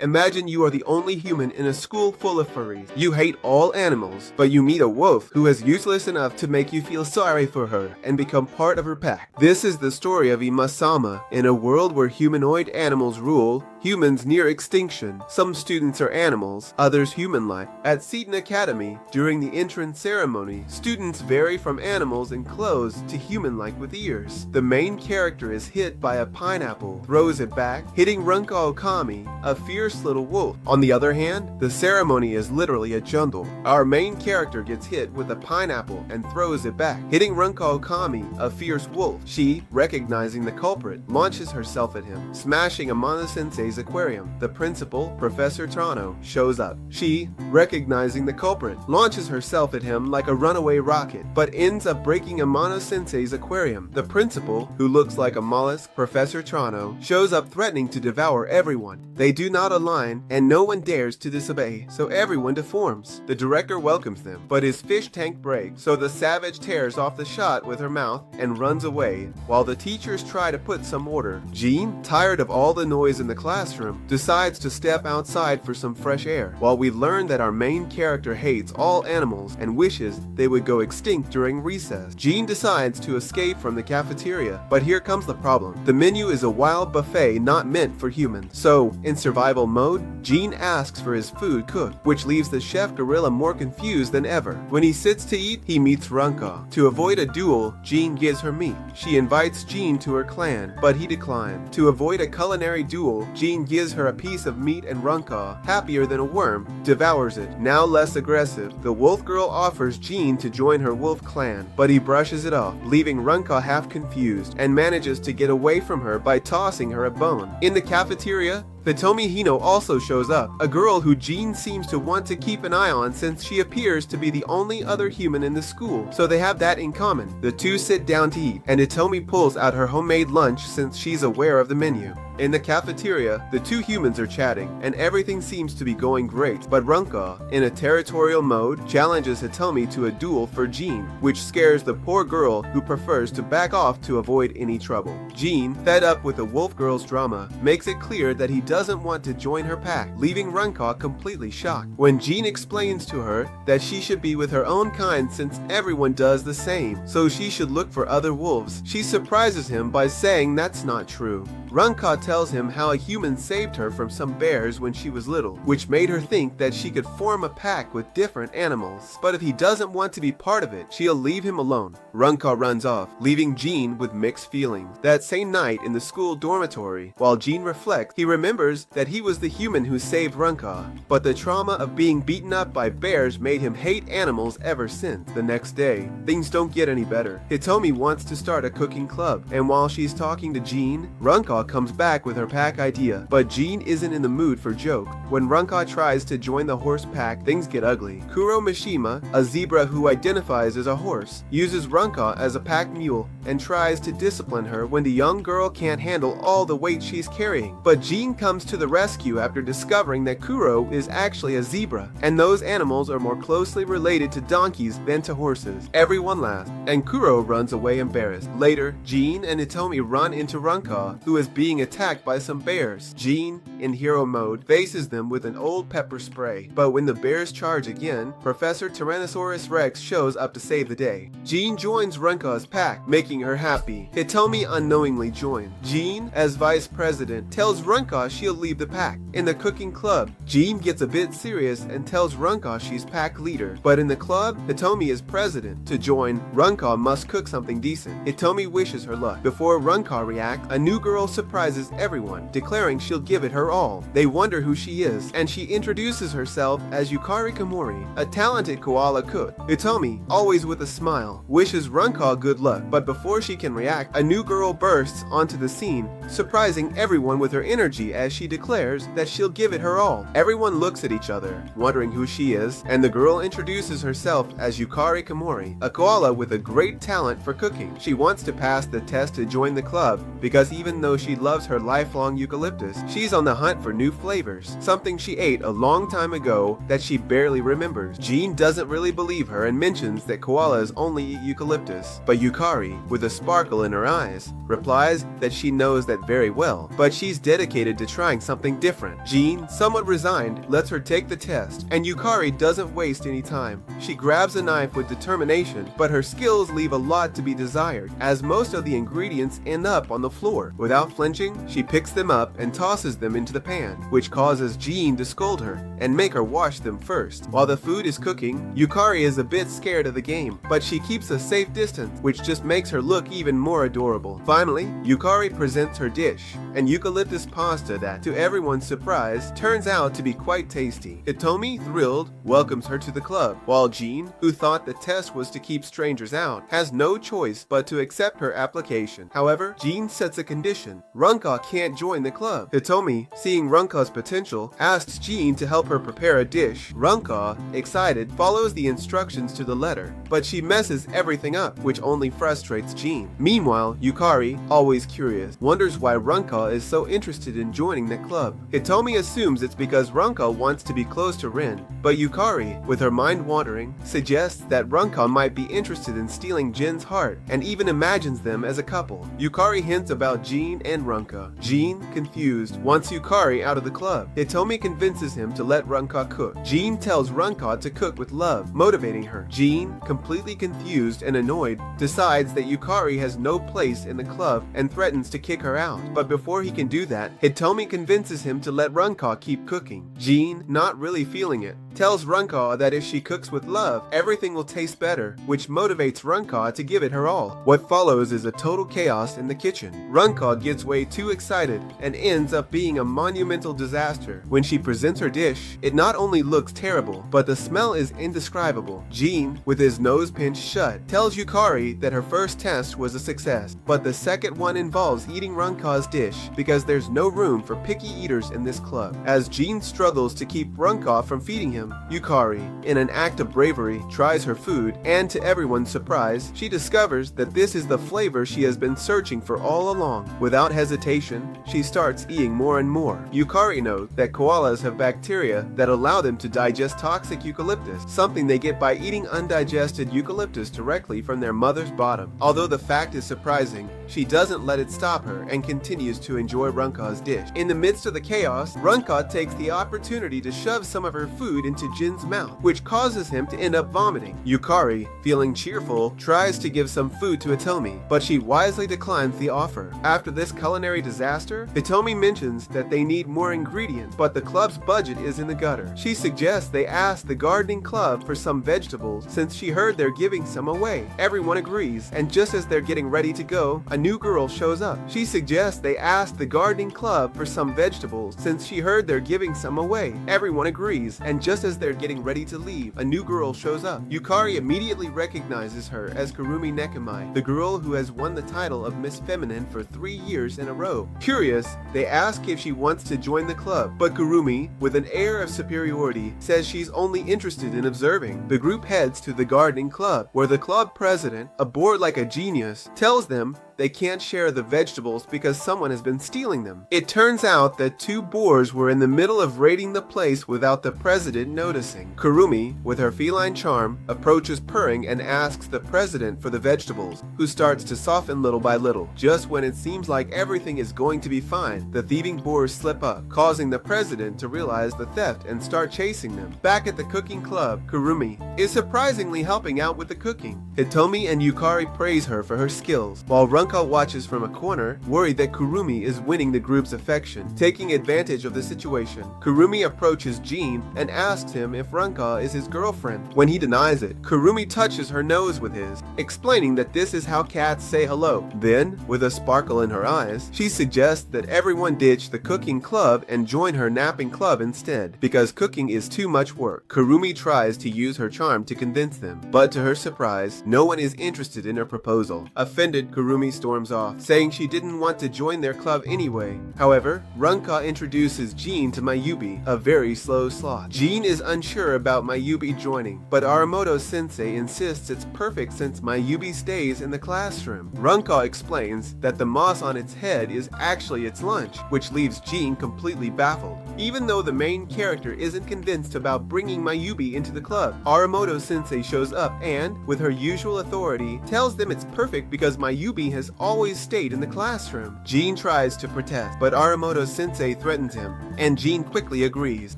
Imagine you are the only human in a school full of furries. You hate all animals, but you meet a wolf who is useless enough to make you feel sorry for her and become part of her pack. This is the story of Imasama. In a world where humanoid animals rule, humans near extinction. Some students are animals, others human-like. At Seton Academy, during the entrance ceremony, students vary from animals in clothes to human-like with ears. The main character is hit by a pineapple, throws it back, hitting Ranka Okami, a fierce little wolf. On the other hand, the ceremony is literally a jungle. Our main character gets hit with a pineapple and throws it back, hitting Ranka Okami, a fierce wolf. She, recognizing the culprit, launches herself at him, smashing Amano Sensei's aquarium. The principal, Professor Trano, shows up. She, recognizing the culprit, launches herself at him like a runaway rocket, but ends up breaking Amano Sensei's aquarium. The principal, who looks like a mollusk, Professor Trano, shows up threatening to devour everyone. They do not align, and no one dares to disobey, so everyone deforms. The director welcomes them, but his fish tank breaks, so the savage tears off the shot with her mouth and runs away, while the teachers try to put some order. Jean, tired of all the noise in the classroom, decides to step outside for some fresh air, while we learn that our main character hates all animals and wishes they would go extinct during recess. Jean decides to escape from the cafeteria, but here comes the problem. The menu is a wild buffet not meant for humans, so in survival mode, Jean asks for his food cooked, which leaves the chef gorilla more confused than ever. When he sits to eat, he meets Ranka. To avoid a duel, Jean gives her meat. She invites Jean to her clan, but he declines. To avoid a culinary duel, Jean gives her a piece of meat and Ranka, happier than a worm, devours it. Now less aggressive, the wolf girl offers Jean to join her wolf clan, but he brushes it off, leaving Ranka half confused, and manages to get away from her by tossing her a bone. In the cafeteria, Hitomi Hino also shows up, a girl who Jean seems to want to keep an eye on since she appears to be the only other human in the school, so they have that in common. The two sit down to eat, and Hitomi pulls out her homemade lunch since she's aware of the menu. In the cafeteria, the two humans are chatting, and everything seems to be going great, but Ranka, in a territorial mode, challenges Hitomi to a duel for Jean, which scares the poor girl who prefers to back off to avoid any trouble. Jean, fed up with the wolf girl's drama, makes it clear that he doesn't want to join her pack, leaving Ranka completely shocked. When Jean explains to her that she should be with her own kind since everyone does the same, so she should look for other wolves, she surprises him by saying that's not true. Ranka tells him how a human saved her from some bears when she was little, which made her think that she could form a pack with different animals. But if he doesn't want to be part of it, she'll leave him alone. Ranka runs off, leaving Jean with mixed feelings. That same night in the school dormitory, while Jean reflects, he remembers that he was the human who saved Ranka, but the trauma of being beaten up by bears made him hate animals ever since. The next day, things don't get any better. Hitomi wants to start a cooking club, and while she's talking to Jean, Ranka comes back with her pack idea, but Jean isn't in the mood for joke. When Ranka tries to join the horse pack, things get ugly. Kuro Mishima, a zebra who identifies as a horse, uses Ranka as a pack mule and tries to discipline her when the young girl can't handle all the weight she's carrying. But Jean comes to the rescue after discovering that Kuro is actually a zebra, and those animals are more closely related to donkeys than to horses. Everyone laughs, and Kuro runs away embarrassed. Later, Jean and Hitomi run into Ranka, who is being attacked by some bears. Jean, in hero mode, faces them with an old pepper spray, but when the bears charge again, Professor Tyrannosaurus Rex shows up to save the day. Jean joins Ranka's pack, making her happy. Hitomi unknowingly joins. Jean, as vice president, tells Ranka she'll leave the pack. In the cooking club, Jean gets a bit serious and tells Ranka she's pack leader, but in the club, Hitomi is president. To join, Ranka must cook something decent. Hitomi wishes her luck. Before Ranka reacts, a new girl surprises everyone, declaring she'll give it her all. They wonder who she is, and she introduces herself as Yukari Komori, a talented koala cook. Hitomi, always with a smile, wishes Ranka good luck, but before she can react, a new girl bursts onto the scene, surprising everyone with her energy as she declares that she'll give it her all. Everyone looks at each other, wondering who she is, and the girl introduces herself as Yukari Komori, a koala with a great talent for cooking. She wants to pass the test to join the club, because even though she loves her lifelong eucalyptus, she's on the hunt for new flavors, something she ate a long time ago that she barely remembers. Jean doesn't really believe her and mentions that koalas only eat eucalyptus, but Yukari, with a sparkle in her eyes, replies that she knows that very well, but she's dedicated to trying something different. Jean, somewhat resigned, lets her take the test, and Yukari doesn't waste any time. She grabs a knife with determination, but her skills leave a lot to be desired, as most of the ingredients end up on the floor. Without flinching, she picks them up and tosses them into the pan, which causes Jean to scold her and make her wash them first. While the food is cooking, Yukari is a bit scared of the game, but she keeps a safe distance, which just makes her look even more adorable. Finally, Yukari presents her dish, an eucalyptus pasta that, to everyone's surprise, turns out to be quite tasty. Hitomi, thrilled, welcomes her to the club, while Jean, who thought the test was to keep strangers out, has no choice but to accept her application. However, Jean sets a condition: Ranka can't join the club. Hitomi, seeing Ranka's potential, asks Jean to help her prepare a dish. Ranka, excited, follows the instructions to the letter, but she messes everything up, which only frustrates Jean. Meanwhile, Yukari, always curious, wonders why Ranka is so interested in joining the club. Hitomi assumes it's because Ranka wants to be close to Rin, but Yukari, with her mind wandering, suggests that Ranka might be interested in stealing Jin's heart, and even imagines them as a couple. Yukari hints about Jean and Ranka. Jean, confused, wants Yukari out of the club. Hitomi convinces him to let Ranka cook. Jean tells Ranka to cook with love, motivating her. Jean, completely confused and annoyed, decides that Yukari has no place in the club and threatens to kick her out. But before he can do that, Hitomi convinces him to let Ranka keep cooking. Jean, not really feeling it, tells Ranka that if she cooks with love, everything will taste better, which motivates Ranka to give it her all. What follows is a total chaos in the kitchen. Ranka gets way too excited and ends up being a monumental disaster. When she presents her dish, it not only looks terrible, but the smell is indescribable. Jean, with his nose pinched shut, tells Yukari that her first test was a success, but the second one involves eating Ranka's dish because there's no room for picky eaters in this club. As Jean struggles to keep Ranka from feeding him, Yukari, in an act of bravery, tries her food, and to everyone's surprise, she discovers that this is the flavor she has been searching for all along. Without hesitation, she starts eating more and more. Yukari knows that koalas have bacteria that allow them to digest toxic eucalyptus, something they get by eating undigested eucalyptus directly from their mother's bottom. Although the fact is surprising, she doesn't let it stop her and continues to enjoy Ranka's dish. In the midst of the chaos, Ranka takes the opportunity to shove some of her food into Jin's mouth, which causes him to end up vomiting. Yukari, feeling cheerful, tries to give some food to Hitomi, but she wisely declines the offer. After this culinary disaster, Hitomi mentions that they need more ingredients, but the club's budget is in the gutter. She suggests they ask the gardening club for some vegetables since she heard they're giving some away. Everyone agrees, and just as they're getting ready to go, a new girl shows up. She suggests they ask the gardening club for some vegetables since she heard they're giving some away. Everyone agrees, and just as they're getting ready to leave, a new girl shows up. Yukari immediately recognizes her as Kurumi Nekimai, the girl who has won the title of Miss Feminine for 3 years in a row. Curious, they ask if she wants to join the club, but Kurumi, with an air of superiority, says she's only interested in observing. The group heads to the gardening club, where the club president, aboard like a genius, tells them they can't share the vegetables because someone has been stealing them. It turns out that 2 boars were in the middle of raiding the place without the president noticing. Kurumi, with her feline charm, approaches purring and asks the president for the vegetables, who starts to soften little by little. Just when it seems like everything is going to be fine, the thieving boars slip up, causing the president to realize the theft and start chasing them. Back at the cooking club, Kurumi is surprisingly helping out with the cooking. Hitomi and Yukari praise her for her skills, while Ranka watches from a corner, worried that Kurumi is winning the group's affection. Taking advantage of the situation, Kurumi approaches Jean and asks him if Ranka is his girlfriend. When he denies it, Kurumi touches her nose with his, explaining that this is how cats say hello. Then, with a sparkle in her eyes, she suggests that everyone ditch the cooking club and join her napping club instead, because cooking is too much work. Kurumi tries to use her charm to convince them, but to her surprise, no one is interested in her proposal. Offended, Kurumi storms off, saying she didn't want to join their club anyway. However, Ranka introduces Jean to Mayubi, a very slow sloth. Jean is unsure about Mayubi joining, but Aramoto-sensei insists it's perfect since Mayubi stays in the classroom. Ranka explains that the moss on its head is actually its lunch, which leaves Jean completely baffled. Even though the main character isn't convinced about bringing Mayubi into the club, Aramoto-sensei shows up and, with her usual authority, tells them it's perfect because Mayubi has always stayed in the classroom. Jean tries to protest, but Aramoto-sensei threatens him, and Jean quickly agrees.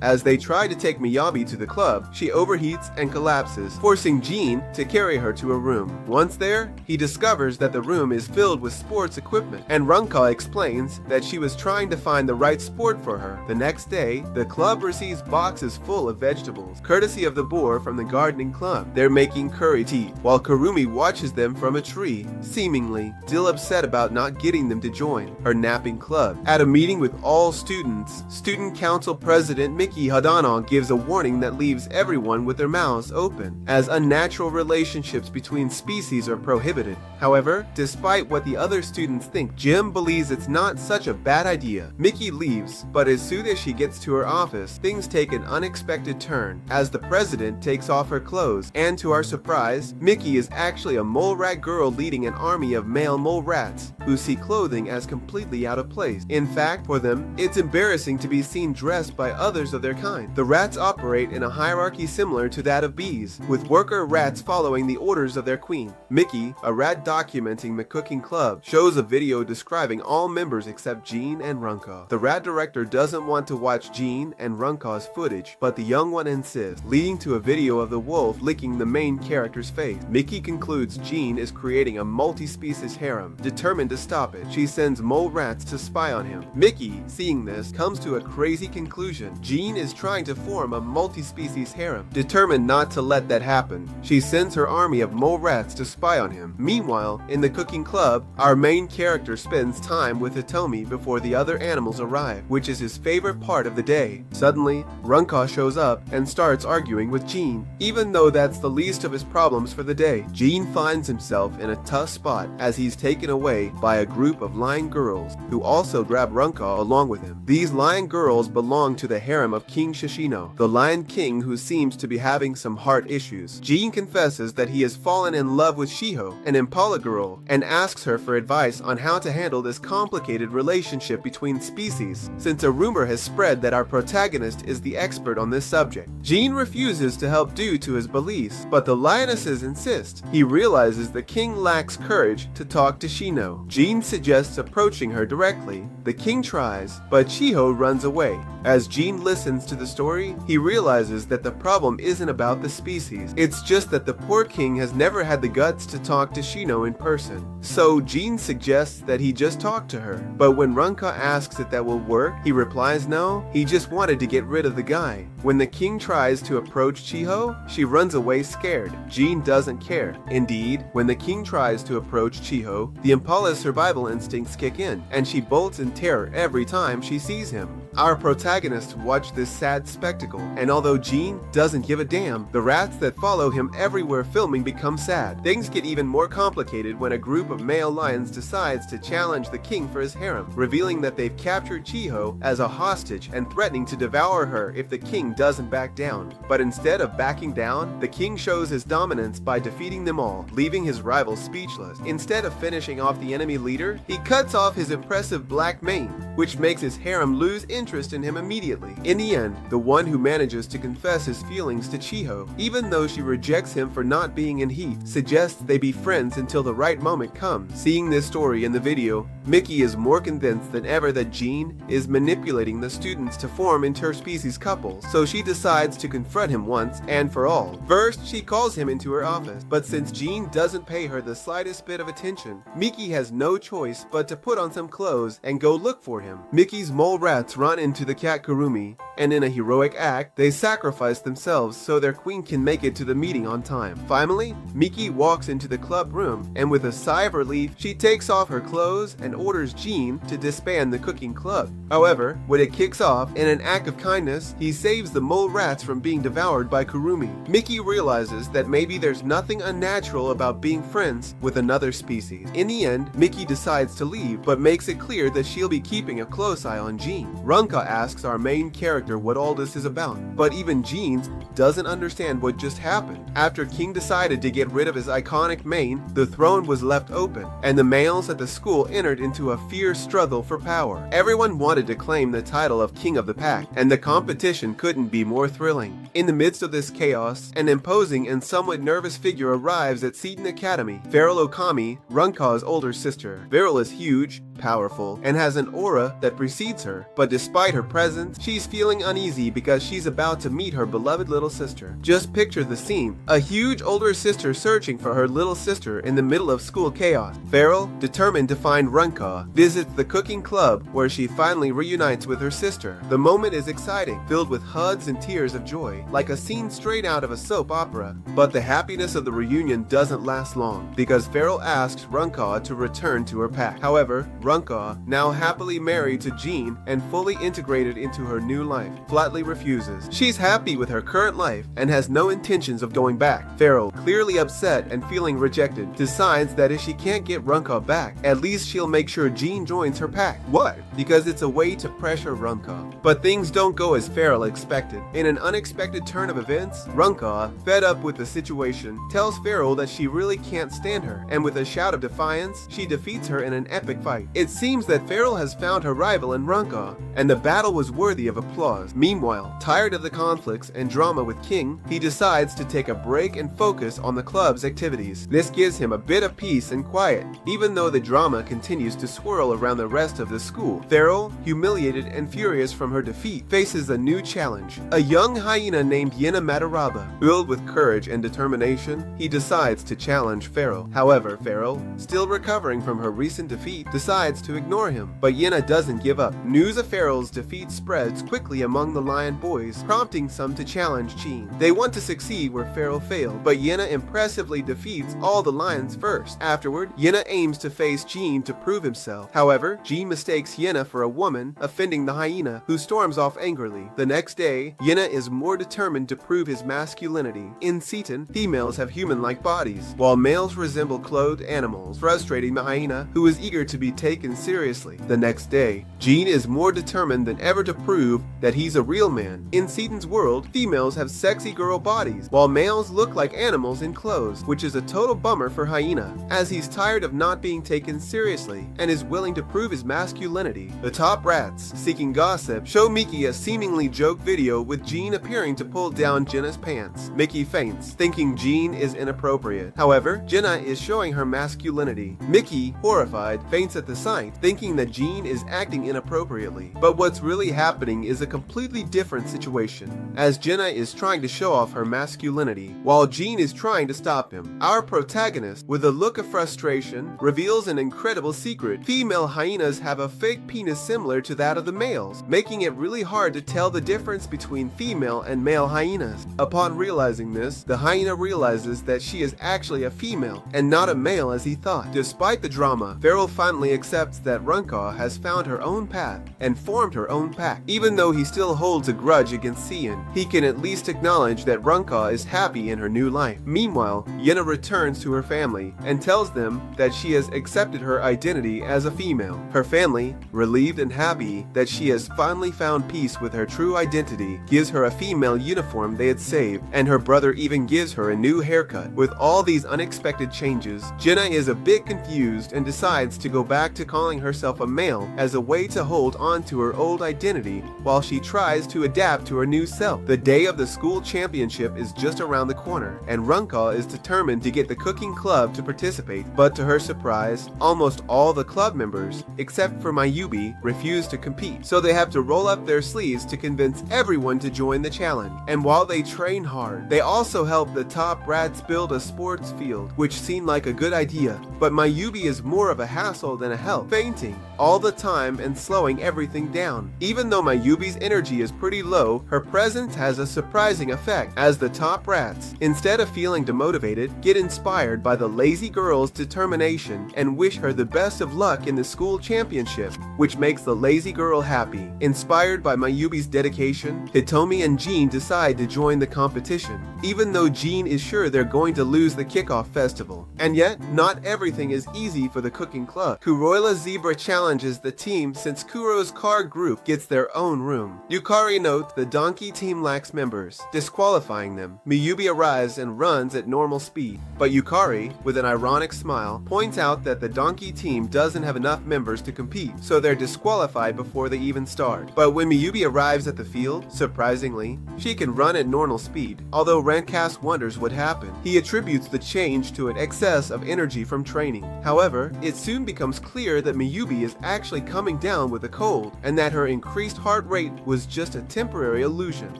As they try to take Miyabi to the club, she overheats and collapses, forcing Jean to carry her to a room. Once there, he discovers that the room is filled with sports equipment, and Ranka explains that she was trying to find the right sport for her. The next day, the club receives boxes full of vegetables, courtesy of the boar from the gardening club. They're making curry to eat, while Kurumi watches them from a tree, seemingly still upset about not getting them to join her napping club. At a meeting with all students, Student Council President Miki Hadano gives a warning that leaves everyone with their mouths open, as unnatural relationships between species are prohibited. However, despite what the other students think, Jim believes it's not such a bad idea. Miki leaves, but as soon as she gets to her office, things take an unexpected turn, as the president takes off her clothes, and to our surprise, Miki is actually a mole rat girl leading an army of male mole rats, who see clothing as completely out of place. In fact, for them, it's embarrassing to be seen dressed by others of their kind. The rats operate in a hierarchy similar to that of bees, with worker rats following the orders of their queen. Miki, a rat documenting the cooking club, shows a video describing all members except Jean and Ranka. The rat director doesn't want to watch Jean and Ranka's footage, but the young one insists, leading to a video of the wolf licking the main character's face. Miki concludes Jean is creating a multi-species harem. Determined to stop it, she sends mole rats to spy on him. Miki, seeing this, comes to a crazy conclusion. Jean is trying to form a multi-species harem. Determined not to let that happen, she sends her army of mole rats to spy on him. Meanwhile, in the cooking club, our main character spends time with Hitomi before the other animals arrive, which is his favorite part of the day. Suddenly, Ranka shows up and starts arguing with Jean, even though that's the least of his problems for the day. Jean finds himself in a tough spot as he's taken away by a group of lion girls, who also grab Ranka along with him. These lion girls belong to the harem of King Shishino, the lion king who seems to be having some heart issues. Jean confesses that he has fallen in love with Shiho, an Impala girl, and asks her for advice on how to handle this complicated relationship between species, since a rumor has spread that our protagonist is the expert on this subject. Jean refuses to help due to his beliefs, but the lionesses insist. He realizes the king lacks courage to talk to Shino. Jean suggests approaching her directly. The king tries, but Shiho runs away. As Jean listens to the story, he realizes that the problem isn't about the species. It's just that the poor king has never had the guts to talk to Shino in person. So Jean suggests that he just talk to her. But when Ranka asks if that will work, he replies no, he just wanted to get rid of the guy. When the king tries to approach Chiho, she runs away scared. Jean doesn't care. Indeed, when the king tries to approach Chiho, the Impala's survival instincts kick in, and she bolts in terror every time she sees him. Our protagonists watch this sad spectacle, and although Jean doesn't give a damn, the rats that follow him everywhere filming become sad. Things get even more complicated when a group of male lions decides to challenge the king for his harem, revealing that they've captured Chiho as a hostage and threatening to devour her if the king doesn't back down. But instead of backing down, the king shows his dominance by defeating them all, leaving his rivals speechless. Instead of finishing off the enemy leader, he cuts off his impressive black mane, which makes his harem lose interest in him immediately. In the end, the one who manages to confess his feelings to Chiho, even though she rejects him for not being in heat, suggests they be friends until the right moment comes. Seeing this story in the video, Miki is more convinced than ever that Jean is manipulating the students to form interspecies couples, so she decides to confront him once and for all. First, she calls him into her office, but since Jean doesn't pay her the slightest bit of attention, Miki has no choice but to put on some clothes and go look for him. Miki's mole rats run into the cat Kurumi, and in a heroic act, they sacrifice themselves so their queen can make it to the meeting on time. Finally, Miki walks into the club room, and with a sigh of relief, she takes off her clothes and orders Jean to disband the cooking club. However, when it kicks off, in an act of kindness, he saves the mole rats from being devoured by Kurumi. Miki realizes that maybe there's nothing unnatural about being friends with another species. In the end, Miki decides to leave, but makes it clear that she'll be keeping a close eye on Jean. Ranka asks our main character what all this is about, but even Jean doesn't understand what just happened. After King decided to get rid of his iconic mane, the throne was left open, and the males at the school entered into a fierce struggle for power. Everyone wanted to claim the title of King of the Pack, and the competition couldn't be more thrilling. In the midst of this chaos, an imposing and somewhat nervous figure arrives at Seton Academy. FURR1 Okami, Ranka's older sister. FURR1 is huge, powerful, and has an aura that precedes her, but despite her presence, she's feeling uneasy because she's about to meet her beloved little sister. Just picture the scene: a huge older sister searching for her little sister in the middle of school chaos. FURR1, determined to find Ranka, visits the cooking club where she finally reunites with her sister. The moment is exciting, filled with hugs and tears of joy, like a scene straight out of a soap opera. But the happiness of the reunion doesn't last long, because FURR1 asks Ranka to return to her pack. However, Ranka, now happily married to Jean and fully integrated into her new life, flatly refuses. She's happy with her current life and has no intentions of going back. FURR1, clearly upset and feeling rejected, decides that if she can't get Ranka back, at least she'll make sure Jean joins her pack. What? Because it's a way to pressure Ranka. But things don't go as FURR1 expected. In an unexpected turn of events, Ranka, fed up with the situation, tells FURR1 that she really can't stand her, and with a shout of defiance, she defeats her in an epic fight. It seems that FURR1 has found her rival in Ranka, and the battle was worthy of applause. Meanwhile, tired of the conflicts and drama with King, he decides to take a break and focus on the club's activities. This gives him a bit of peace and quiet, even though the drama continues to swirl around the rest of the school. FURR1, humiliated and furious from her defeat, faces a new challenge. A young hyena named Hyena Madaraba. Filled with courage and determination, he decides to challenge FURR1. However, FURR1, still recovering from her recent defeat, decides to ignore him, but Hyena doesn't give up. News of FURR1's defeat spreads quickly among the lion boys, prompting some to challenge Jean. They want to succeed where FURR1 failed, but Hyena impressively defeats all the lions first. Afterward, Hyena aims to face Jean to prove himself. However, Jean mistakes Hyena for a woman, offending the hyena, who storms off angrily. The next day, Hyena is more determined to prove his masculinity. In Seton, females have human-like bodies, while males resemble clothed animals, frustrating the hyena, who is eager to be taken seriously. The next day, Jean is more determined than ever to prove that he's a real man. In Seton's world, females have sexy girl bodies, while males look like animals in clothes, which is a total bummer for Hyena, as he's tired of not being taken seriously and is willing to prove his masculinity. The top rats, seeking gossip, show Miki a seemingly joke video with Jean appearing to pull down Jenna's pants. Miki faints, thinking Jean is inappropriate. However, Jenna is showing her masculinity. Miki, horrified, faints at the sight, thinking that Jean is acting inappropriately. But what's really happening is a completely different situation, as Jenna is trying to show off her masculinity, while Jean is trying to stop him. Our protagonist, with a look of frustration, reveals an incredible secret. Female hyenas have a fake penis similar to that of the males, making it really hard to tell the difference between female and male hyenas. Upon realizing this, the hyena realizes that she is actually a female and not a male as he thought. Despite the drama, FURR1 finally accepts that Ranka has found her own path and formed her own pack. Even though he still holds a grudge against Seton, he can at least acknowledge that Ranka is happy in her new life. Meanwhile, Hyena returns to her family and tells them that she has accepted her identity as a female. Her family, relieved and happy that she has finally found peace with her true identity, gives her a female uniform they had saved, and her brother even gives her a new haircut. With all these unexpected changes, Jenna is a bit confused and decides to go back to calling herself a male as a way to hold on to her old identity while she tries to adapt to her new self. The day of the school championship is just around the corner, and Ranka is determined to get the cooking club to participate, but to her surprise, almost all the club members, except for Mayubi, refuse to compete, so they have to roll up their sleeves to convince everyone to join the challenge. And while they train hard, they also help the top rats build a sports field, which seemed like a good idea, but Mayubi is more of a hassle than a help, fainting all the time and slowing everything down. Even though Mayubi's energy is pretty low, her presence has a surprising effect, as the top rats, instead of feeling demotivated, get inspired by the lazy girl's determination and wish her the best of luck in the school championship, which makes the lazy girl happy. Inspired by Mayubi's dedication, Hitomi and Jean decide to join the competition, even though Jean is sure they're going to lose the kickoff festival. And yet, not everything is easy for the cooking club. Kuroila Zebra challenges the team since Kuro's car group gets their own room. Yukari notes the donkey team lacks members, disqualifying them. Mayubi arrives and runs at normal speed, but Yukari, with an ironic smile, points out that the donkey team doesn't have enough members to compete, so they're disqualified before they even start. But when Mayubi arrives at the field, surprisingly, she can run at normal speed, although Ranka wonders what happened. He attributes the change to an excess of energy from training. However, it soon becomes clear that Mayubi is actually coming down with a cold, and that her increased heart rate was just a temporary illusion.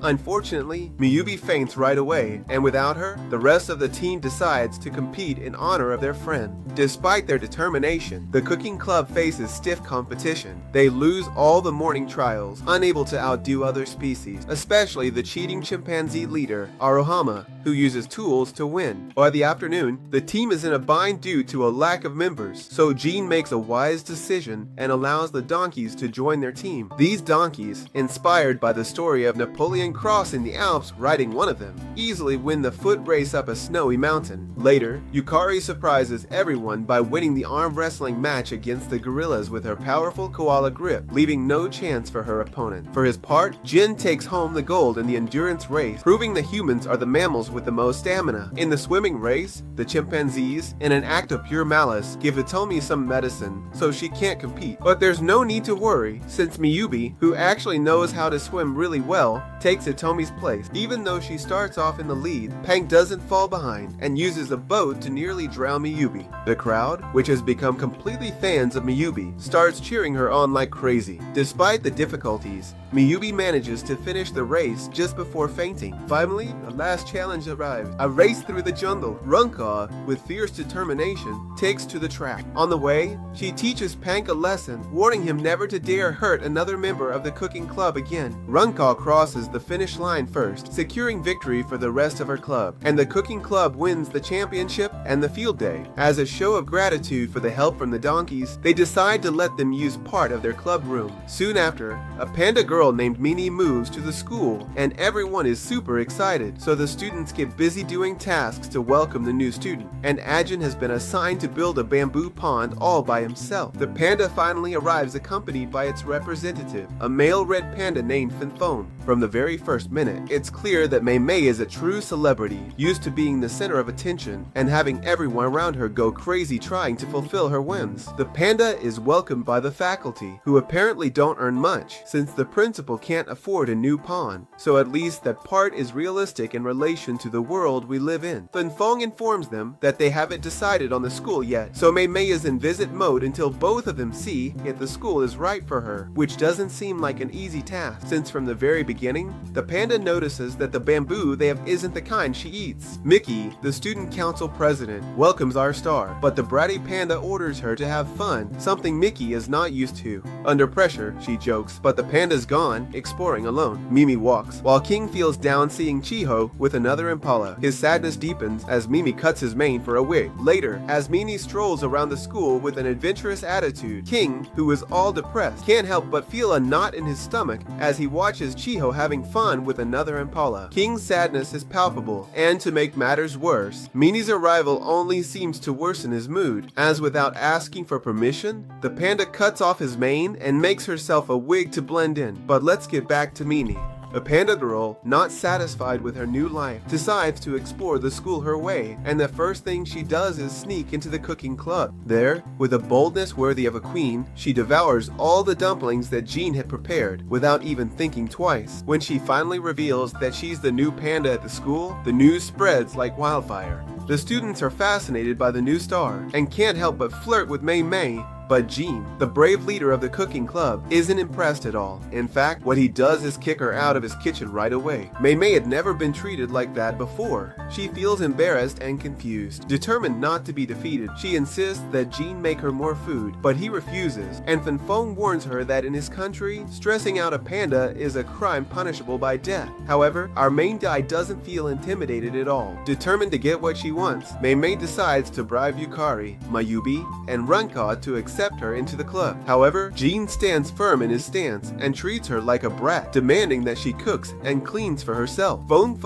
Unfortunately, Mayubi faints right away, and without her, the rest of the team decides to compete in honor of their friend. Despite their determination, the cooking club faces stiff competition. They lose all the morning trials, unable to outdo other species, especially the cheating chimpanzee leader, Arohama, who uses tools to win. By the afternoon, the team is in a bind due to a lack of members, so Jean makes a wise decision and allows the donkeys to join their team. These donkeys, inspired by the story of Napoleon crossing the Alps riding one of them, easily win the foot race up a snowy mountain. Later, Yukari surprises everyone by winning the arm wrestling match against the gorillas with her powerful koala grip, leaving no chance for her opponent. For his part, Jin takes home the gold in the endurance race, proving the humans are the mammals with the most stamina. In the swimming race, the chimpanzees, in an act of pure malice, give Hitomi some medicine so she can't compete. But there's no need to worry, since Mayubi, who actually knows how to swim really well, takes Hitomi's place. Even though she starts off in the lead, Pank doesn't fall behind and uses a boat to nearly drown Mayubi. The crowd, which has become completely fans of Mayubi, starts cheering her on like crazy. Despite the difficulties, Mayubi manages to finish the race just before fainting. Finally, the last challenge arrives. A race through the jungle. Ranka, with fierce determination, takes to the track. On the way, she teaches Pank a lesson, warning him never to dare hurt another member of the cooking club again. Ranka crosses the finish line first, securing victory for the rest of her club, and the cooking club wins the championship and the field day. As a show of gratitude for the help from the donkeys, they decide to let them use part of their club room. Soon after, a panda girl named Mini moves to the school, and everyone is super excited, so the students get busy doing tasks to welcome the new student, and Ajin has been assigned to build a bamboo pond all by himself. The panda finally arrives accompanied by its representative, a male red panda named Typhoon. From the very first minute, it's clear that Mei Mei is a true celebrity, used to being the center of attention and having everyone around her go crazy trying to fulfill her whims. The panda is welcomed by the faculty, who apparently don't earn much, since the principal can't afford a new pond, so at least that part is realistic in relation to the world we live in. Typhoon informs them that they haven't decided on the school yet, so Mei Mei is in visit mode until both of them see if the school is right for her, which doesn't seem like an easy task, since from the very beginning, the panda notices that the bamboo they have isn't the kind she eats. Mickey, the student council president, welcomes our star, but the bratty panda orders her to have fun, something Mickey is not used to. Under pressure, she jokes, but the panda's gone, exploring alone. Mimi walks, while King feels down seeing Chiho with another impala. His sadness deepens as Mimi cuts his mane for a wig. Later, as Mimi strolls around the school with an adventurous attitude, King, who is all depressed, can't help but feel a knot in his stomach as he watches Chiho having fun with another impala. King's sadness is palpable, and to make matters worse, Mimi's arrival only seems to worsen his mood, as without asking for permission, the panda cuts off his mane and makes herself a wig to blend in. But let's get back to Mimi. A panda girl, not satisfied with her new life, decides to explore the school her way, and the first thing she does is sneak into the cooking club. There, with a boldness worthy of a queen, she devours all the dumplings that Jean had prepared, without even thinking twice. When she finally reveals that she's the new panda at the school, the news spreads like wildfire. The students are fascinated by the new star, and can't help but flirt with Mei Mei, But Jean, the brave leader of the cooking club, isn't impressed at all. In fact, what he does is kick her out of his kitchen right away. Mei had never been treated like that before. She feels embarrassed and confused. Determined not to be defeated, she insists that Jean make her more food, but he refuses, and Feng warns her that in his country, stressing out a panda is a crime punishable by death. However, our main guy doesn't feel intimidated at all. Determined to get what she wants, Mei decides to bribe Yukari, Mayubi, and Ranka to accept her into the club. However, Jean stands firm in his stance and treats her like a brat, demanding that she cooks and cleans for herself. Feng,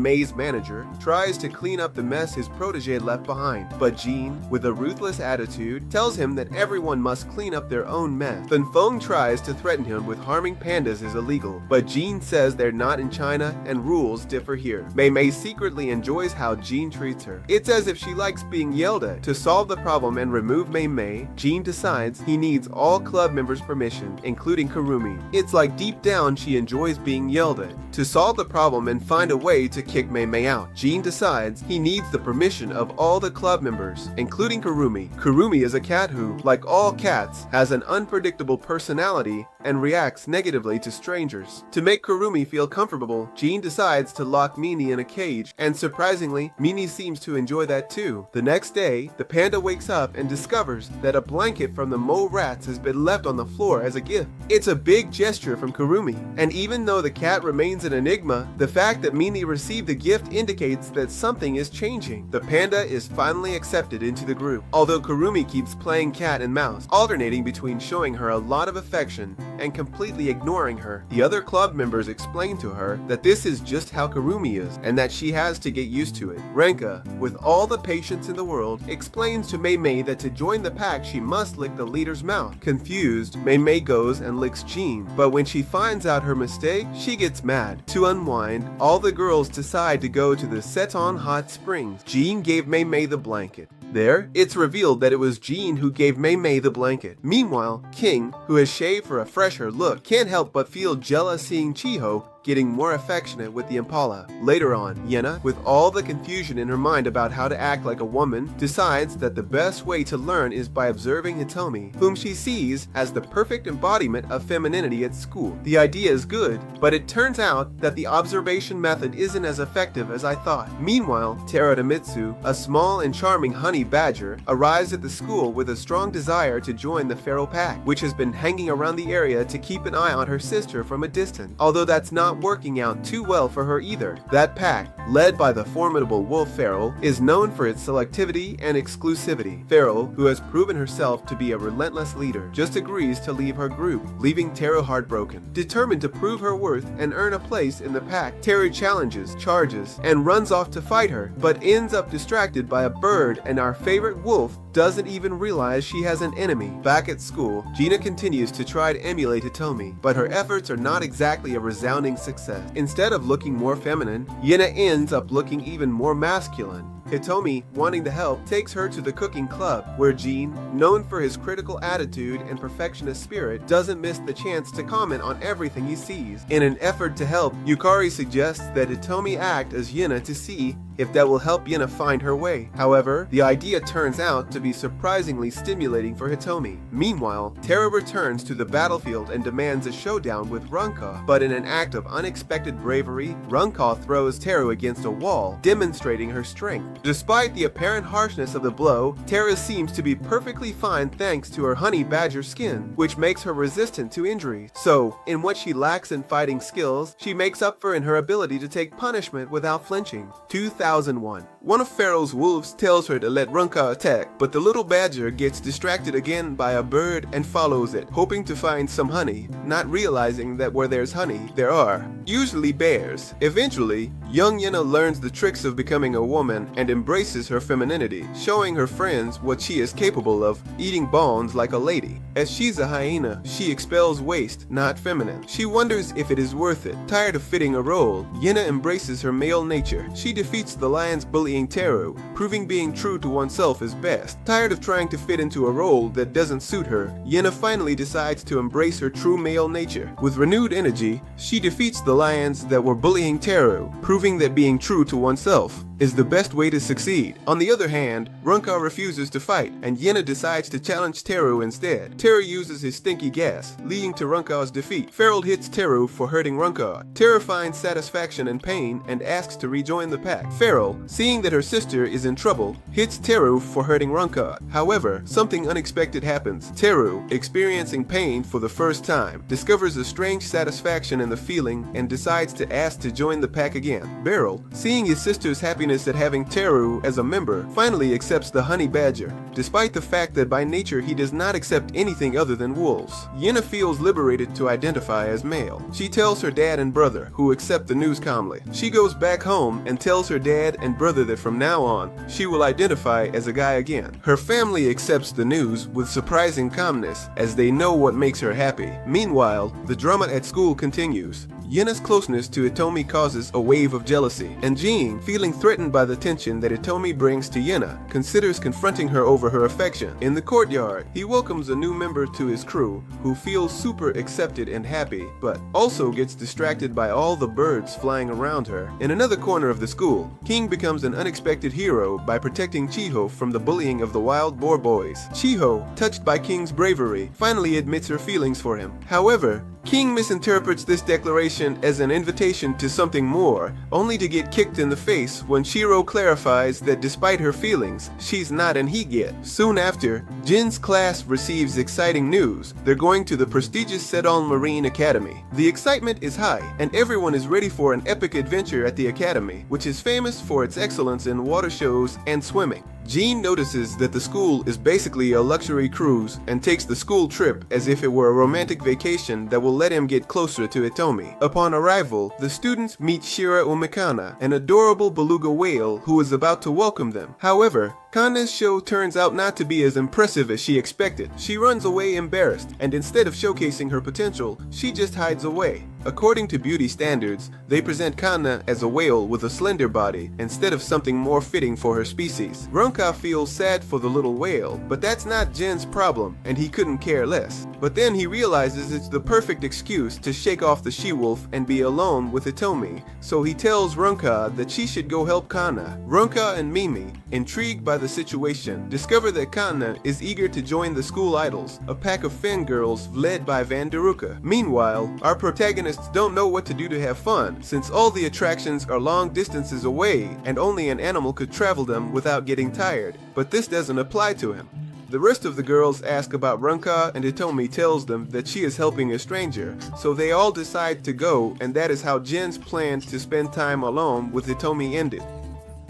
Mei's manager, tries to clean up the mess his protege left behind, but Jean, with a ruthless attitude, tells him that everyone must clean up their own mess. Feng tries to threaten him with harming pandas is illegal, but Jean says they're not in China and rules differ here. Mei secretly enjoys how Jean treats her. It's as if she likes being yelled at. To solve the problem and remove Mei, Jean decides he needs all club members' permission, including Kurumi. It's like deep down she enjoys being yelled at. To solve the problem and find a way to kick Mei out, Jean decides he needs the permission of all the club members, including Kurumi. Kurumi is a cat who, like all cats, has an unpredictable personality and reacts negatively to strangers. To make Kurumi feel comfortable, Jean decides to lock Mini in a cage, and surprisingly, Mini seems to enjoy that too. The next day, the panda wakes up and discovers that a blanket from the mole rats has been left on the floor as a gift. It's a big gesture from Kurumi, and even though the cat remains an enigma, the fact that Mini received the gift indicates that something is changing. The panda is finally accepted into the group, although Kurumi keeps playing cat and mouse, alternating between showing her a lot of affection and completely ignoring her. The other club members explain to her that this is just how Kurumi is, and that she has to get used to it. Ranka, with all the patience in the world, explains to Mei that to join the pack she must lick the leader's mouth. Confused, Mei goes and licks Jean, but when she finds out her mistake, she gets mad. To unwind, all the girls decide to go to the Seton Hot Springs. Jean gave Mei the blanket. There, it's revealed that it was Jean who gave Mei the blanket. Meanwhile, King, who has shaved for a fresher look, can't help but feel jealous seeing Chiho getting more affectionate with the Impala. Later on, Hyena, with all the confusion in her mind about how to act like a woman, decides that the best way to learn is by observing Hitomi, whom she sees as the perfect embodiment of femininity at school. The idea is good, but it turns out that the observation method isn't as effective as I thought. Meanwhile, Teramitsu, a small and charming honey badger, arrives at the school with a strong desire to join the feral pack, which has been hanging around the area to keep an eye on her sister from a distance, although that's not working out too well for her either. That pack, led by the formidable wolf Feral, is known for its selectivity and exclusivity. Feral, who has proven herself to be a relentless leader, just agrees to leave her group, leaving Tero heartbroken. Determined to prove her worth and earn a place in the pack, Tero challenges, charges, and runs off to fight her, but ends up distracted by a bird, and our favorite wolf doesn't even realize she has an enemy. Back at school, Gina continues to try to emulate Hitomi, but her efforts are not exactly a resounding success. Instead of looking more feminine, Hyena ends up looking even more masculine. Hitomi, wanting to help, takes her to the cooking club, where Jean, known for his critical attitude and perfectionist spirit, doesn't miss the chance to comment on everything he sees. In an effort to help, Yukari suggests that Hitomi act as Hyena to see if that will help Hyena find her way. However, the idea turns out to be surprisingly stimulating for Hitomi. Meanwhile, Tero returns to the battlefield and demands a showdown with Ranka, but in an act of unexpected bravery, Ranka throws Tero against a wall, demonstrating her strength. Despite the apparent harshness of the blow, Tero seems to be perfectly fine thanks to her honey badger skin, which makes her resistant to injuries. So, in what she lacks in fighting skills, she makes up for in her ability to take punishment without flinching. 2001. One of Pharaoh's wolves tells her to let Ranka attack, but the little badger gets distracted again by a bird and follows it, hoping to find some honey, not realizing that where there's honey, there are usually bears. Eventually, young Hyena learns the tricks of becoming a woman and embraces her femininity, showing her friends what she is capable of, eating bones like a lady. As she's a hyena, she expels waste, not feminine. She wonders if it is worth it. Tired of fitting a role, Hyena embraces her male nature. She defeats the lion's bullying Tero, proving being true to oneself is best. Tired of trying to fit into a role that doesn't suit her, Hyena finally decides to embrace her true male nature. With renewed energy, she defeats the lions that were bullying Tero, proving that being true to oneself is the best way to succeed. On the other hand, Ranka refuses to fight, and Hyena decides to challenge Teru instead. Teru uses his stinky gas, leading to Ranka's defeat. FURR1 hits Teru for hurting Ranka. Teru finds satisfaction in pain and asks to rejoin the pack. FURR1, seeing that her sister is in trouble, hits Teru for hurting Ranka. However, something unexpected happens. Teru, experiencing pain for the first time, discovers a strange satisfaction in the feeling and decides to ask to join the pack again. Beryl, seeing his sister's happiness at having Teru as a member, finally accepts the honey badger, despite the fact that by nature he does not accept anything other than wolves. Hyena feels liberated to identify as male. She tells her dad and brother, who accept the news calmly. She goes back home and tells her dad and brother that from now on, she will identify as a guy again. Her family accepts the news with surprising calmness, as they know what makes her happy. Meanwhile, the drama at school continues. Hyena's closeness to Itomi causes a wave of jealousy, and Jean, feeling threatened by the tension that Itomi brings to Hyena, considers confronting her over her affection. In the courtyard, he welcomes a new member to his crew, who feels super accepted and happy, but also gets distracted by all the birds flying around her. In another corner of the school, King becomes an unexpected hero by protecting Chiho from the bullying of the wild boar boys. Chiho, touched by King's bravery, finally admits her feelings for him. However, King misinterprets this declaration as an invitation to something more, only to get kicked in the face when Shiro clarifies that despite her feelings, she's not an he yet. Soon after, Jin's class receives exciting news. They're going to the prestigious Sedan Marine Academy. The excitement is high, and everyone is ready for an epic adventure at the academy, which is famous for its excellence in water shows and swimming. Jean notices that the school is basically a luxury cruise and takes the school trip as if it were a romantic vacation that will let him get closer to Itomi. Upon arrival, the students meet Shira Umekana, an adorable beluga whale who is about to welcome them. However, Kanna's show turns out not to be as impressive as she expected. She runs away embarrassed, and instead of showcasing her potential, she just hides away. According to beauty standards, they present Kanna as a whale with a slender body instead of something more fitting for her species. Ranka feels sad for the little whale, but that's not Jin's problem, and he couldn't care less. But then he realizes it's the perfect excuse to shake off the she-wolf and be alone with Itomi, so he tells Ranka that she should go help Kanna. Ranka and Mimi, intrigued by the situation, discover that Kanna is eager to join the school idols, a pack of fangirls led by Vanderuka. Meanwhile, our protagonists don't know what to do to have fun, since all the attractions are long distances away and only an animal could travel them without getting tired, but this doesn't apply to him. The rest of the girls ask about Ranka, and Itomi tells them that she is helping a stranger, so they all decide to go, and that is how Jin's plan to spend time alone with Itomi ended.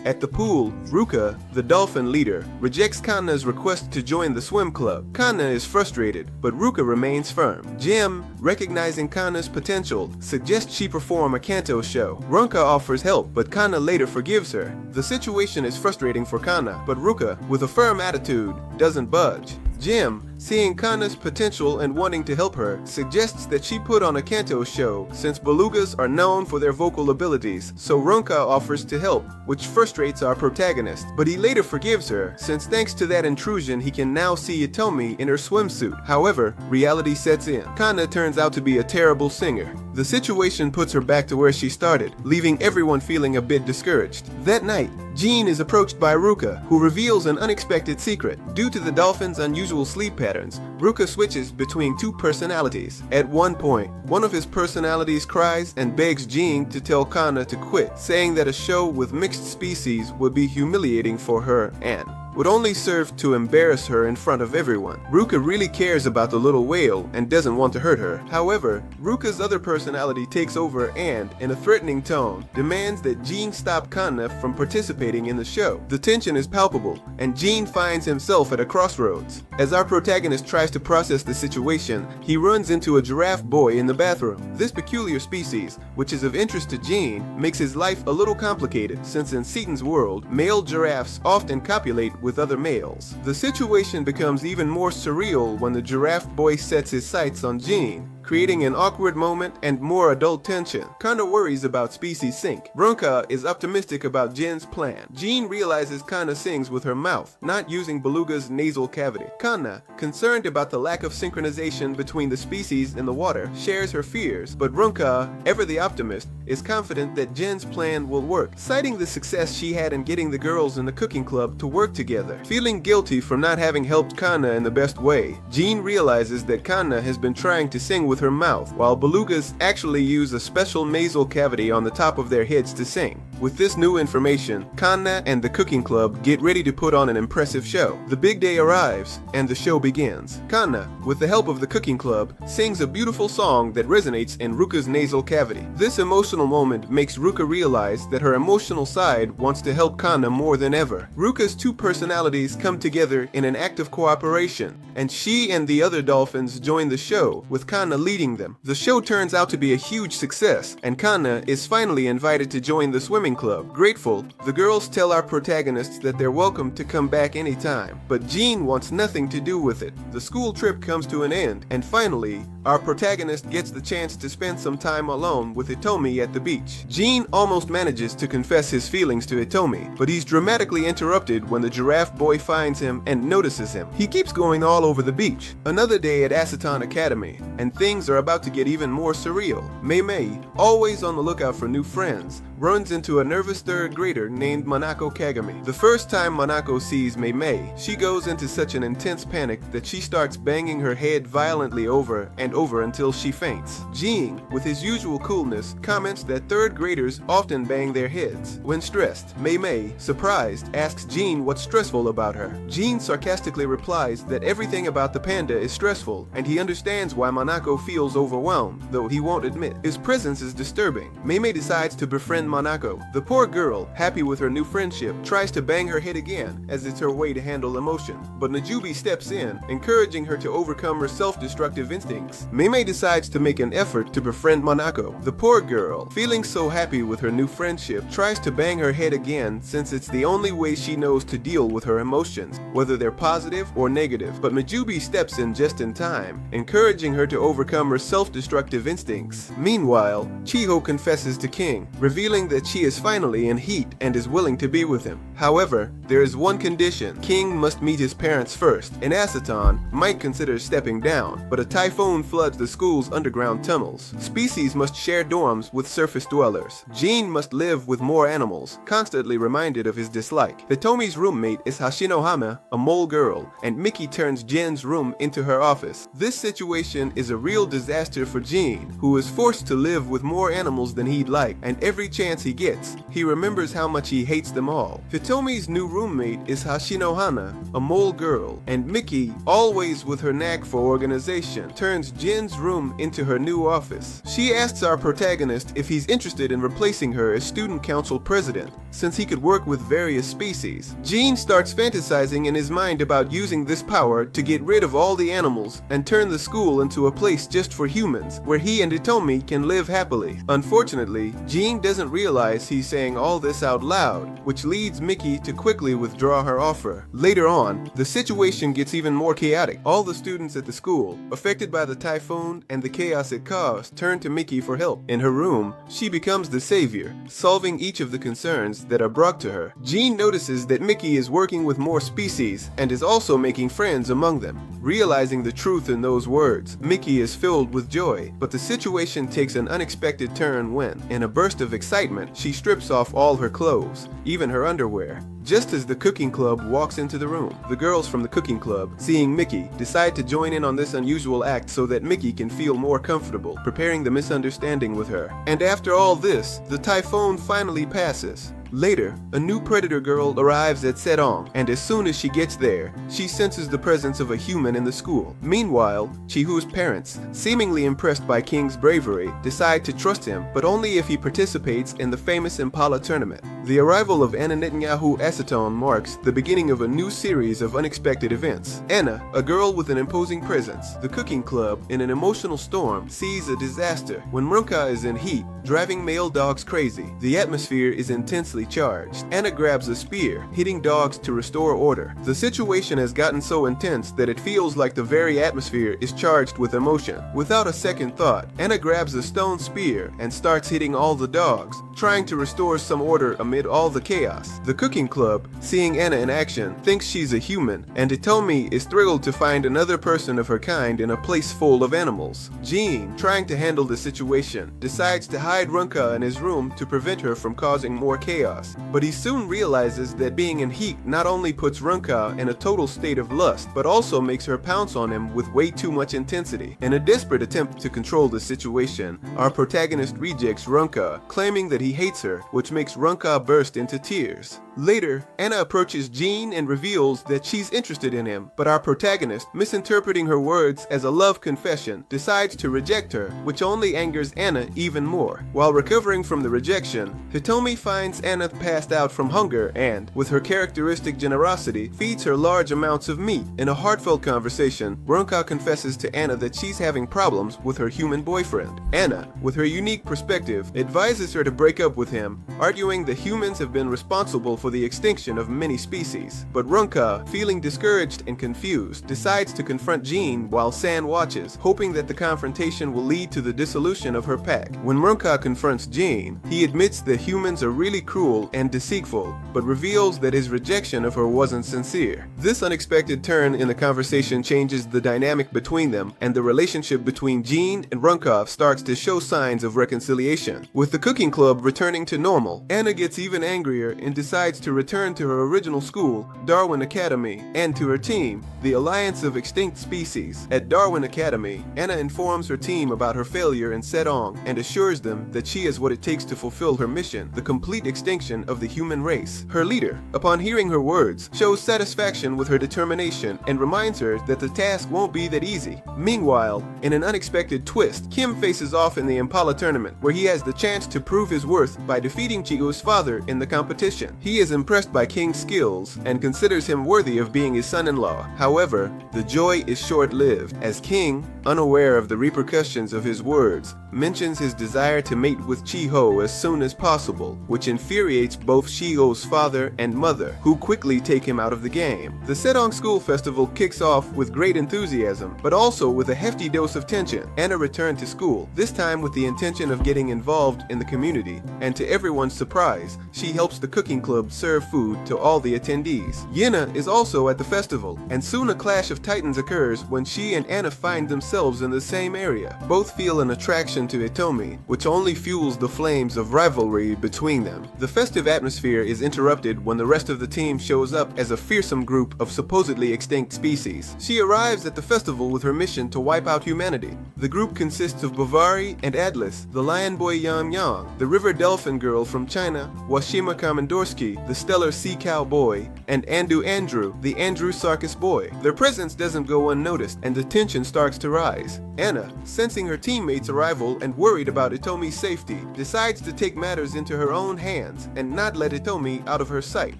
At the pool, Ruka, the dolphin leader, rejects Kanna's request to join the swim club. Kanna is frustrated, but Ruka remains firm. Jim, recognizing Kanna's potential, suggests she perform a canto show. Ranka offers help, but Kanna later forgives her. The situation is frustrating for Kanna, but Ruka, with a firm attitude, doesn't budge. Jim, seeing Kanna's potential and wanting to help her, suggests that she put on a canto show since belugas are known for their vocal abilities, so Ranka offers to help, which frustrates our protagonist, but he later forgives her since thanks to that intrusion he can now see Itomi in her swimsuit. However, reality sets in. Kanna turns out to be a terrible singer. The situation puts her back to where she started, leaving everyone feeling a bit discouraged. That night, Jean is approached by Ruka, who reveals an unexpected secret. Due to the dolphin's unusual sleep patterns, Ruka switches between two personalities. At one point, one of his personalities cries and begs Jean to tell Kanna to quit, saying that a show with mixed species would be humiliating for her and would only serve to embarrass her in front of everyone. Ruka really cares about the little whale and doesn't want to hurt her. However, Ruka's other personality takes over and, in a threatening tone, demands that Jean stop Kanna from participating in the show. The tension is palpable, and Jean finds himself at a crossroads. As our protagonist tries to process the situation, he runs into a giraffe boy in the bathroom. This peculiar species, which is of interest to Jean, makes his life a little complicated, since in Seaton's world, male giraffes often copulate with other males. The situation becomes even more surreal when the giraffe boy sets his sights on Jean, creating an awkward moment and more adult tension. Kanna worries about species sync. Ranka is optimistic about Jin's plan. Jin realizes Kanna sings with her mouth, not using Beluga's nasal cavity. Kanna, concerned about the lack of synchronization between the species in the water, shares her fears, but Ranka, ever the optimist, is confident that Jin's plan will work, citing the success she had in getting the girls in the cooking club to work together. Feeling guilty for not having helped Kanna in the best way, Jin realizes that Kanna has been trying to sing with her mouth, while Belugas actually use a special nasal cavity on the top of their heads to sing. With this new information, Kanna and the cooking club get ready to put on an impressive show. The big day arrives, and the show begins. Kanna, with the help of the cooking club, sings a beautiful song that resonates in Ruka's nasal cavity. This emotional moment makes Ruka realize that her emotional side wants to help Kanna more than ever. Ruka's two personalities come together in an act of cooperation, and she and the other dolphins join the show, with Kanna leading them. The show turns out to be a huge success, and Kanna is finally invited to join the swimming club. Grateful, the girls tell our protagonists that they're welcome to come back anytime, but Jin wants nothing to do with it. The school trip comes to an end, and finally, our protagonist gets the chance to spend some time alone with Hitomi at the beach. Jin almost manages to confess his feelings to Hitomi, but he's dramatically interrupted when the giraffe boy finds him and notices him. He keeps going all over the beach. Another day at Asaton Academy, and things are about to get even more surreal. Mei, always on the lookout for new friends, runs into a nervous third grader named Monako Kagami. The first time Monako sees Mei, she goes into such an intense panic that she starts banging her head violently over and over until she faints. Jin, with his usual coolness, comments that third graders often bang their heads. When stressed, Mei, surprised, asks Jin what's stressful about her. Jin sarcastically replies that everything about the panda is stressful, and he understands why Monako feels overwhelmed, though he won't admit. His presence is disturbing. Mei decides to befriend Monako. The poor girl, happy with her new friendship, tries to bang her head again, as it's her way to handle emotion. But Najubi steps in, encouraging her to overcome her self-destructive instincts. Mei decides to make an effort to befriend Monako. The poor girl, feeling so happy with her new friendship, tries to bang her head again since it's the only way she knows to deal with her emotions, whether they're positive or negative. But Najubi steps in just in time, encouraging her to overcome her self-destructive instincts. Meanwhile, Chiho confesses to King, revealing that she is finally in heat and is willing to be with him. However, there is one condition. King must meet his parents first. In Asaton, Mike considers stepping down, but a typhoon floods the school's underground tunnels. Species must share dorms with surface dwellers. Jin must live with more animals, constantly reminded of his dislike. Hitomi's roommate is Hashinohama, a mole girl, and Miki turns Jin's room into her office. This situation is a real disaster for Jin, who is forced to live with more animals than he'd like, and every chance he gets, he remembers how much he hates them all. Hitomi's new roommate is Hashinohana, a mole girl, and Miki, always with her knack for organization, turns Jin's room into her new office. She asks our protagonist if he's interested in replacing her as student council president, since he could work with various species. Jin starts fantasizing in his mind about using this power to get rid of all the animals and turn the school into a place just for humans, where he and Hitomi can live happily. Unfortunately, Jin doesn't realize he's saying all this out loud, which leads Miki to quickly withdraw her offer. Later on, the situation gets even more chaotic. All the students at the school, affected by the typhoon and the chaos it caused, turn to Miki for help. In her room, she becomes the savior, solving each of the concerns that are brought to her. Jin notices that Miki is working with more species and is also making friends among them. Realizing the truth in those words, Miki is filled with joy, but the situation takes an unexpected turn when, in a burst of excitement, she strips off all her clothes, even her underwear. Just as the cooking club walks into the room, the girls from the cooking club, seeing Miki, decide to join in on this unusual act so that Miki can feel more comfortable, preparing the misunderstanding with her. And after all this, the typhoon finally passes. Later, a new predator girl arrives at Sedong, and as soon as she gets there, she senses the presence of a human in the school. Meanwhile, Chihu's parents, seemingly impressed by King's bravery, decide to trust him, but only if he participates in the famous Impala tournament. The arrival of Anna Netanyahu Acetone marks the beginning of a new series of unexpected events. Anna, a girl with an imposing presence, the cooking club, in an emotional storm, sees a disaster. When Ranka is in heat, driving male dogs crazy, the atmosphere is intensely charged. Anna grabs a spear, hitting dogs to restore order. The situation has gotten so intense that it feels like the very atmosphere is charged with emotion. Without a second thought, Anna grabs a stone spear and starts hitting all the dogs, trying to restore some order amid all the chaos. The cooking club, seeing Anna in action, thinks she's a human, and Hitomi is thrilled to find another person of her kind in a place full of animals. Jean, trying to handle the situation, decides to hide Ranka in his room to prevent her from causing more chaos. But he soon realizes that being in heat not only puts Ranka in a total state of lust, but also makes her pounce on him with way too much intensity. In a desperate attempt to control the situation, our protagonist rejects Ranka, claiming that he hates her, which makes Ranka burst into tears. Later, Anna approaches Jean and reveals that she's interested in him, but our protagonist, misinterpreting her words as a love confession, decides to reject her, which only angers Anna even more. While recovering from the rejection, Hitomi finds Anna passed out from hunger and, with her characteristic generosity, feeds her large amounts of meat. In a heartfelt conversation, Ranka confesses to Anna that she's having problems with her human boyfriend. Anna, with her unique perspective, advises her to break up with him, arguing that humans have been responsible for the extinction of many species. But Ranka, feeling discouraged and confused, decides to confront Jean while San watches, hoping that the confrontation will lead to the dissolution of her pack. When Ranka confronts Jean, he admits that humans are really cruel and deceitful, but reveals that his rejection of her wasn't sincere. This unexpected turn in the conversation changes the dynamic between them, and the relationship between Jean and Ranka starts to show signs of reconciliation. With the cooking club returning to normal, Anna gets even angrier and decides to return to her original school, Darwin Academy, and to her team, the Alliance of Extinct Species. At Darwin Academy, Anna informs her team about her failure in Sedong and assures them that she has what it takes to fulfill her mission, the complete extinction of the human race. Her leader, upon hearing her words, shows satisfaction with her determination and reminds her that the task won't be that easy. Meanwhile, in an unexpected twist, Kim faces off in the Impala tournament, where he has the chance to prove his worth by defeating Chigo's father in the competition. He is impressed by King's skills and considers him worthy of being his son-in-law. However, the joy is short-lived, as King, unaware of the repercussions of his words, mentions his desire to mate with Chiho as soon as possible, which infuriates both Chiho's father and mother, who quickly take him out of the game. The Sedong School Festival kicks off with great enthusiasm, but also with a hefty dose of tension. Anna returned to school, this time with the intention of getting involved in the community, and to everyone's surprise, she helps the cooking club serve food to all the attendees. Hyena is also at the festival, and soon a clash of titans occurs when she and Anna find themselves in the same area. Both feel an attraction to Hitomi, which only fuels the flames of rivalry between them. The festive atmosphere is interrupted when the rest of the team shows up as a fearsome group of supposedly extinct species. She arrives at the festival with her mission to wipe out humanity. The group consists of Bavari and Atlas, the lion boy Yang Yang, the river dolphin girl from China, Washima Komandorsky, the stellar sea cow boy, and Andu Andrew, the Andrew Sarkis boy. Their presence doesn't go unnoticed, and the tension starts to rise. Anna, sensing her teammates' arrival and worried about Hitomi's safety, decides to take matters into her own hands and not let Hitomi out of her sight,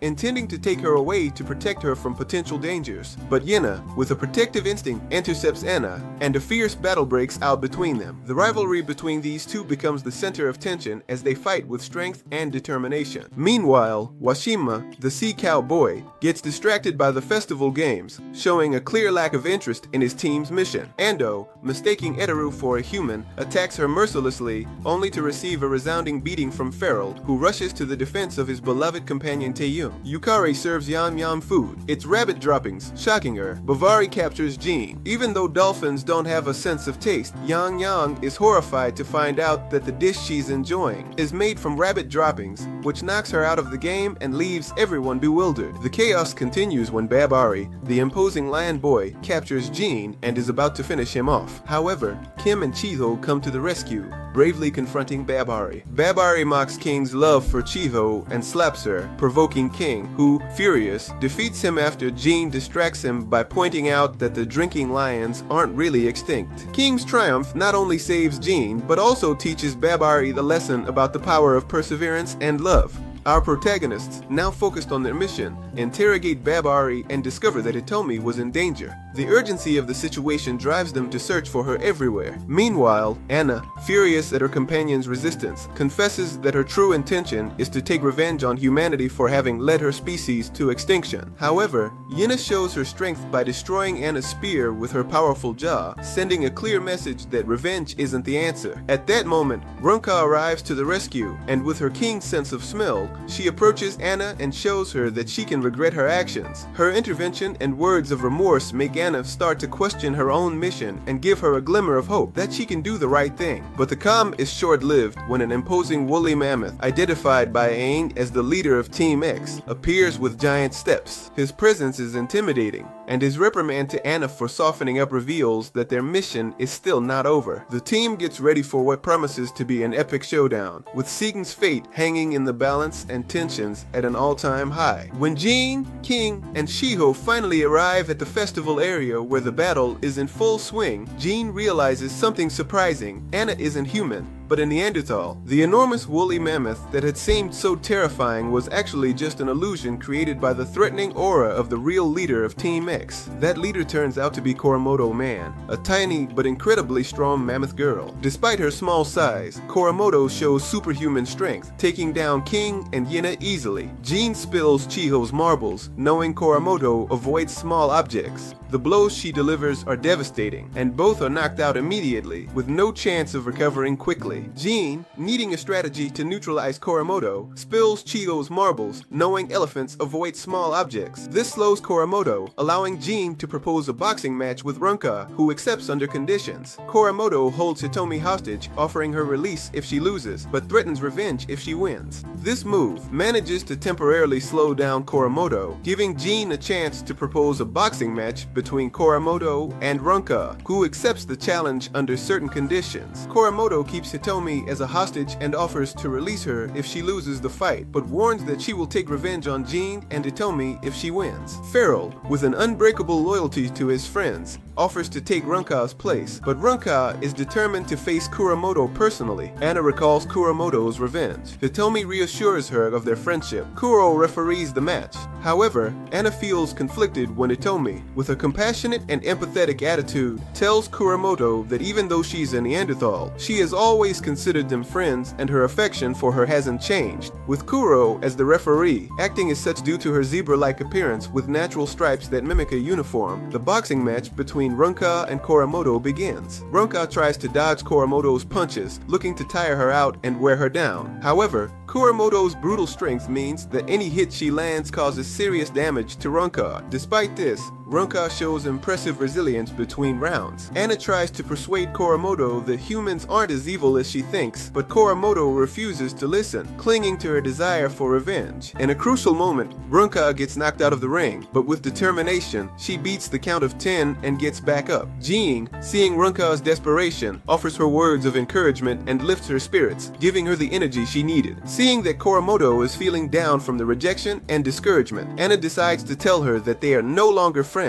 intending to take her away to protect her from potential dangers. But Hyena, with a protective instinct, intercepts Anna, and a fierce battle breaks out between them. The rivalry between these two becomes the center of tension as they fight with strength and determination. Meanwhile, Washima, the sea cow boy, gets distracted by the festival games, showing a clear lack of interest in his team's mission. Ando, mistaking Ederu for a human, attacks her mercilessly, only to receive a resounding beating from Feral, who rushes to the defense of his beloved companion Taeyun. Yukari serves Yam Yam food, its rabbit droppings, shocking her. Bavari captures Jean. Even though dolphins don't have a sense of taste, Yang Yang is horrified to find out that the dish she's enjoying is made from rabbit droppings, which knocks her out of the game and leaves everyone bewildered. The chaos continues when Babari, the imposing land boy, captures Jean and is about to finish him off. However, Kim and Chiho come to the rescue, bravely confronting Babari. Babari mocks King's love for Chiho and slaps her, provoking King, who, furious, defeats him after Jean distracts him by pointing out that the drinking lions aren't really extinct. King's triumph not only saves Jean, but also teaches Babari the lesson about the power of perseverance and love. Our protagonists, now focused on their mission, interrogate Babari and discover that Hitomi was in danger. The urgency of the situation drives them to search for her everywhere. Meanwhile, Anna, furious at her companion's resistance, confesses that her true intention is to take revenge on humanity for having led her species to extinction. However, Hyena shows her strength by destroying Anna's spear with her powerful jaw, sending a clear message that revenge isn't the answer. At that moment, Ranka arrives to the rescue, and with her keen sense of smell, she approaches Anna and shows her that she can regret her actions. Her intervention and words of remorse make Anna start to question her own mission and give her a glimmer of hope that she can do the right thing. But the calm is short-lived when an imposing woolly mammoth, identified by Aang as the leader of Team X, appears with giant steps. His presence is intimidating, and his reprimand to Anna for softening up reveals that their mission is still not over. The team gets ready for what promises to be an epic showdown, with Segan's fate hanging in the balance and tensions at an all-time high. When Jean, King, and Shiho finally arrive at the festival area where the battle is in full swing, Jean realizes something surprising. Anna isn't human, but a Neanderthal. The enormous woolly mammoth that had seemed so terrifying was actually just an illusion created by the threatening aura of the real leader of Team X. That leader turns out to be Koromoto Man, a tiny but incredibly strong mammoth girl. Despite her small size, Koromoto shows superhuman strength, taking down King and Hyena easily. Jean spills Chiho's marbles, knowing Koromoto avoids small objects. The blows she delivers are devastating, and both are knocked out immediately, with no chance of recovering quickly. Jean, needing a strategy to neutralize Koromoto, spills Chiho's marbles, knowing elephants avoid small objects. This slows Koromoto, allowing Jean to propose a boxing match with Ranka, who accepts under conditions. Koromoto holds Hitomi hostage, offering her release if she loses, but threatens revenge if she wins. This move manages to temporarily slow down Koromoto, giving Jean a chance to propose a boxing match between Koromoto and Ranka, who accepts the challenge under certain conditions. Koromoto keeps Hitomi as a hostage and offers to release her if she loses the fight, but warns that she will take revenge on Jean and Hitomi if she wins. Feral, with an unbreakable loyalty to his friends, offers to take Ranka's place, but Ranka is determined to face Kuromoto personally. Anna recalls Kuromoto's revenge. Hitomi reassures her of their friendship. Kuro referees the match. However, Anna feels conflicted when Hitomi, with a compassionate and empathetic attitude, tells Kuromoto that even though she's a Neanderthal, she has always considered them friends and her affection for her hasn't changed. With Kuro as the referee, acting as such due to her zebra-like appearance with natural stripes that mimic a uniform, the boxing match between Ranka and Koromoto begins. Ranka tries to dodge Koromoto's punches, looking to tire her out and wear her down. However, Koromoto's brutal strength means that any hit she lands causes serious damage to Ranka. Despite this, Ranka shows impressive resilience between rounds. Anna tries to persuade Koromoto that humans aren't as evil as she thinks, but Koromoto refuses to listen, clinging to her desire for revenge. In a crucial moment, Ranka gets knocked out of the ring, but with determination, she beats the count of 10 and gets back up. Jean, seeing Ranka's desperation, offers her words of encouragement and lifts her spirits, giving her the energy she needed. Seeing that Koromoto is feeling down from the rejection and discouragement, Anna decides to tell her that they are no longer friends,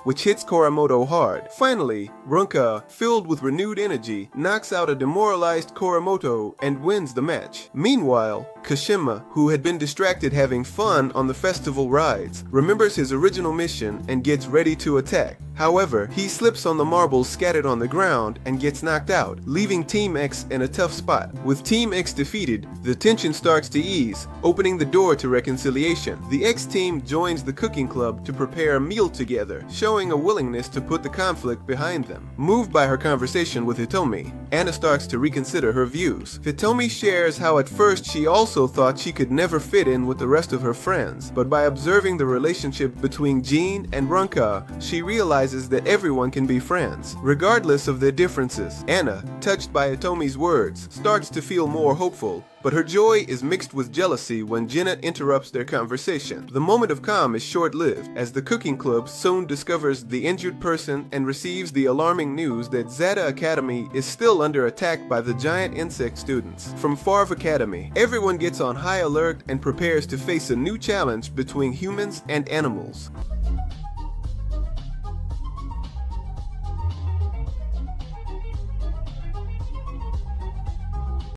which hits Koromoto hard. Finally, Ranka, filled with renewed energy, knocks out a demoralized Koromoto and wins the match. Meanwhile, Kashima, who had been distracted having fun on the festival rides, remembers his original mission and gets ready to attack. However, he slips on the marbles scattered on the ground and gets knocked out, leaving Team X in a tough spot. With Team X defeated, the tension starts to ease, opening the door to reconciliation. The X team joins the cooking club to prepare a meal together, showing a willingness to put the conflict behind them. Moved by her conversation with Hitomi, Anna starts to reconsider her views. Hitomi shares how at first she also thought she could never fit in with the rest of her friends, but by observing the relationship between Jean and Ranka, she realizes that everyone can be friends, regardless of their differences. Anna, touched by Hitomi's words, starts to feel more hopeful, but her joy is mixed with jealousy when Jenna interrupts their conversation. The moment of calm is short-lived, as the cooking club soon discovers the injured person and receives the alarming news that Zeta Academy is still under attack by the giant insect students. From FURR1 Academy, everyone gets on high alert and prepares to face a new challenge between humans and animals.